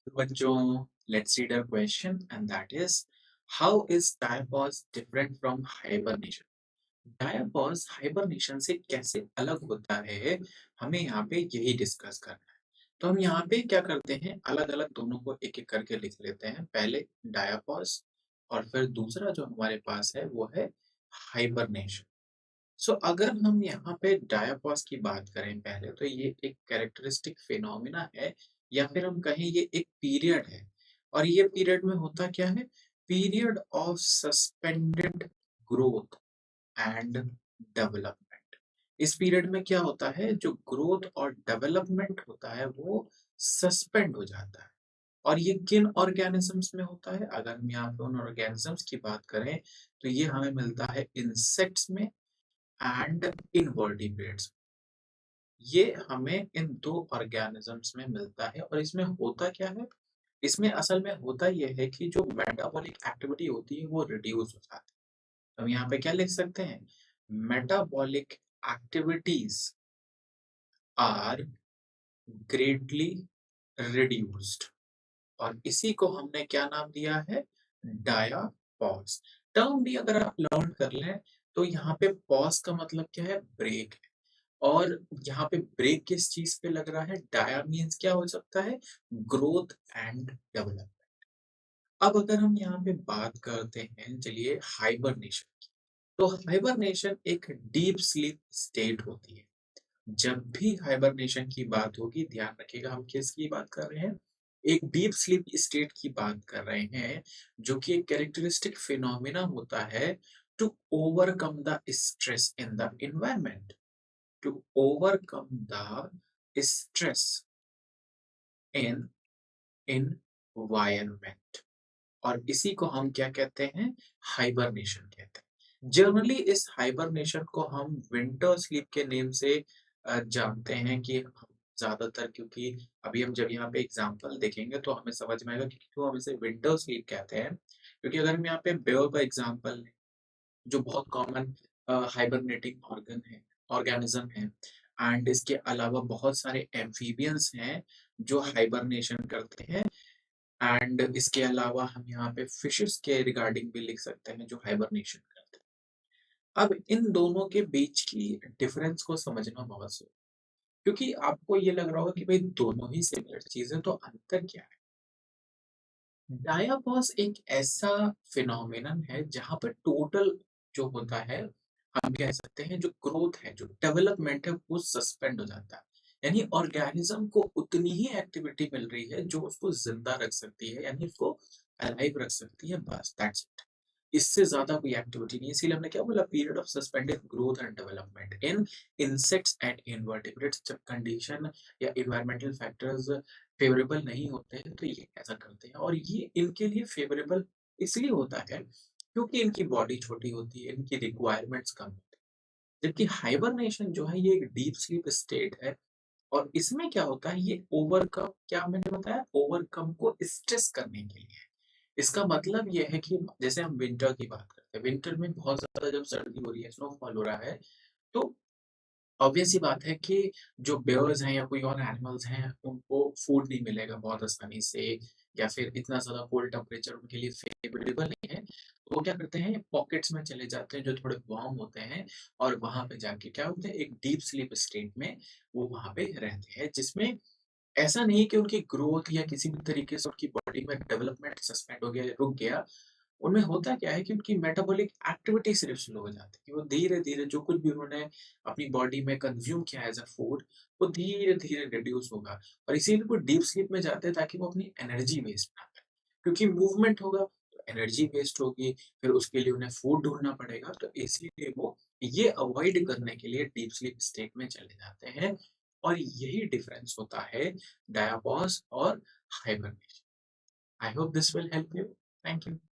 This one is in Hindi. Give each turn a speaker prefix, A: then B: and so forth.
A: तो बच्चों, let's read a question and that is how is diapause different from hibernation? Diapause hibernation से कैसे अलग होता है, हमें यहाँ पे यही डिस्कस करना है। तो हम यहाँ पे क्या करते हैं, अलग-अलग दोनों को एक-एक करके लिख लेते हैं। पहले डायापॉज और फिर दूसरा जो हमारे पास है वो है हाइबरनेशन। सो अगर हम यहाँ पे डायापॉज की बात करें पहले, तो ये एक कैरेक्टरिस्टिक फिनोमिना है या फिर हम कहें ये एक पीरियड है। और ये पीरियड में होता क्या है, period of suspended growth and development. इस पीरियड में क्या होता है, जो ग्रोथ और डेवलपमेंट होता है वो सस्पेंड हो जाता है। और ये किन ऑर्गेनिजम्स में होता है, अगर हम यहाँ पे उन ऑर्गेनिजम्स की बात करें तो ये हमें मिलता है इंसेक्ट्स में एंड इनवर्टिब्रेट्स। ये हमें इन दो ऑर्गेनिजम्स में मिलता है। और इसमें होता क्या है, इसमें असल में होता यह है कि जो मेटाबॉलिक एक्टिविटी होती है वो रिड्यूस हो जाती है। हम यहाँ पे क्या लिख सकते हैं, metabolic activities are greatly reduced. और इसी को हमने क्या नाम दिया है, डायापॉज। टर्म भी अगर आप लर्न कर लें तो यहाँ पे पॉज का मतलब क्या है, ब्रेक। और यहाँ पे ब्रेक किस चीज पे लग रहा है, डाया मीन्स क्या हो सकता है, ग्रोथ एंड डेवलपमेंट। अब अगर हम यहाँ पे बात करते हैं, चलिए हाइबरनेशन की, तो हाइबरनेशन एक डीप स्लीप स्टेट होती है। जब भी हाइबरनेशन की बात होगी, ध्यान रखिएगा हम किसकी बात कर रहे हैं, एक डीप स्लीप स्टेट की बात कर रहे हैं, जो कि एक कैरेक्टरिस्टिक फिनोमिना होता है to overcome the stress in the environment. To overcome the stress in environment. और इसी को हम क्या कहते हैं, हाइबरनेशन कहते हैं। जनरली इस हाइबरनेशन को हम विंटर स्लीप के नेम से जानते हैं कि हम ज्यादातर, क्योंकि अभी हम जब यहाँ पे एग्जांपल देखेंगे तो हमें समझ में आएगा कि क्यों हम इसे विंटर स्लीप कहते हैं। क्योंकि अगर हम यहाँ पे बेयर का एग्जांपल लें, जो बहुत कॉमन हाइबरनेटिंग ऑर्गन है, ऑर्गेनिज्म है, एंड इसके अलावा बहुत सारे एम्फीबियंस हैं जो हाइबरनेशन करते हैं। एंड इसके अलावा हम यहाँ पे फिशेस के रिगार्डिंग भी लिख सकते हैं जो हाइबरनेशन करते हैं। अब इन दोनों के बीच की डिफरेंस को समझना बहुत जरूरी है, क्योंकि आपको ये लग रहा होगा कि भाई दोनों ही सिमिलर चीजें, तो अंतर क्या है। डायाबॉस एक ऐसा फिनोमेनन है जहां पर टोटल जो होता है, हम कह सकते हैं जो ग्रोथ है, जो डेवलपमेंट है, वो सस्पेंड हो जाता है। यानी ऑर्गेनिज्म को उतनी ही एक्टिविटी मिल रही है जो उसको जिंदा रख सकती है, यानी उसको अलाइव रख सकती है, बस दैट्स इट। इससे ज्यादा कोई एक्टिविटी नहीं है। इसीलिए हमने क्या बोला, period of suspended growth and development in insects and invertebrates. जब कंडीशन या इन्वायरमेंटल फैक्टर्स फेवरेबल नहीं होते हैं तो ये ऐसा करते हैं। और ये इनके लिए फेवरेबल इसलिए होता है क्योंकि इनकी बॉडी छोटी होती है, इनकी रिक्वायरमेंट्स कम होती है। जबकि हाइबरनेशन जो है ये एक डीप स्लीप स्टेट है। और इसमें क्या होता है, ये ओवरकम, क्या मैंने बताया, ओवरकम को स्ट्रेस करने के लिए है। इसका मतलब ये है कि जैसे हम विंटर की बात करते हैं, विंटर में बहुत ज्यादा जब सर्दी हो रही है, स्नोफॉल हो रहा है, तो ऑब्वियस सी बात है कि जो बेयर्स हैं या कोई और एनिमल्स हैं, उनको फूड नहीं मिलेगा बहुत आसानी से, या फिर इतना ज़्यादा कोल्ड टेम्परेचर उनके लिए फेवरेबल नहीं है। तो वो क्या करते हैं, पॉकेट्स में चले जाते हैं जो थोड़े वार्म होते हैं, और वहाँ पे जाके क्या होता है, एक डीप स्लीप स्टेट में वो वहाँ पे रहते हैं, जिसमें ऐसा नहीं कि उनकी ग्रोथ या किसी भी तरीके से उनकी बॉडी में डेवलपमेंट सस्पेंड हो गया या रुक गया। उनमें होता क्या है कि उनकी मेटाबॉलिक एक्टिविटी सिर्फ स्लो हो जाती है, कि वो धीरे-धीरे जो कुछ भी उन्होंने अपनी बॉडी में कंज़्यूम किया एज़ अ फूड, वो धीरे-धीरे रिड्यूस होगा। और इसीलिए वो डीप स्लीप में जाते हैं ताकि वो अपनी एनर्जी वेस्ट ना करें। क्योंकि मूवमेंट होगा तो एनर्जी वेस्ट होगी, फिर उसके लिए उन्हें फूड ढूँढना पड़ेगा, तो इसीलिए वो ये अवॉइड करने के लिए डीप स्लीप स्टेट में चले जाते हैं। और यही डिफरेंस होता है डायापॉज़ और hibernation. I hope this will help you. Thank you.